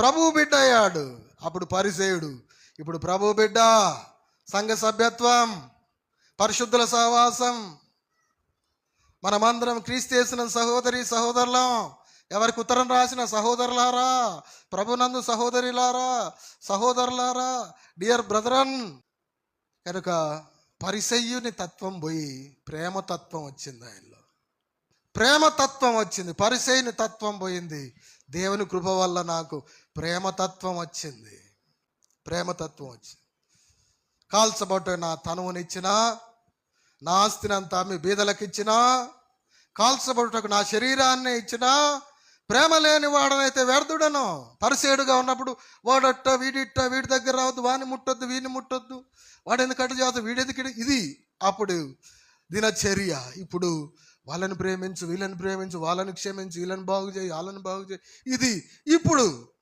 ప్రభువు బిడ్డ అయ్యాడు. అప్పుడు పరిసేయుడు, ఇప్పుడు ప్రభువు బిడ్డ. సంఘ సభ్యత్వం, పరిశుద్ధుల సహవాసం. మనమందరం క్రీస్తు యేసున సహోదరి సహోదరులం. ఎవరికి ఉత్తరం రాసిన సహోదరులారా, ప్రభునందు సహోదరులారా, సహోదరులారా, డియర్ బ్రదరన్. కనుక పరిసయ్యుని తత్వం పోయి ప్రేమతత్వం వచ్చింది ఆయనలో. ప్రేమతత్వం వచ్చింది, పరిసయ్యుని తత్వం పోయింది. దేవుని కృప వల్ల నాకు ప్రేమతత్వం వచ్చింది. ప్రేమతత్వం వచ్చింది. కాల్చబట్టు నా తనువునిచ్చినా, నా ఆస్తిని అంతా మీ బీదలకు ఇచ్చినా, కాల్చబడుటకు నా శరీరాన్ని ఇచ్చినా, ప్రేమ లేని వాడనైతే వ్యర్థుడను. పరిసేయుడుగా ఉన్నప్పుడు వాడట్ట వీడిట్ట, వీడి దగ్గర రావద్దు, వాడిని ముట్టొద్దు, వీడిని ముట్టొద్దు, వాడు ఎందుకంటే చేద్దాం, వీడెందుకు ఇది. అప్పుడు దినచర్య. ఇప్పుడు వాళ్ళని ప్రేమించు, వీళ్ళని ప్రేమించు, వాళ్ళని క్షమించు, వీళ్ళని బాగు చేయి, వాళ్ళని బాగు చేయి. ఇది ఇప్పుడు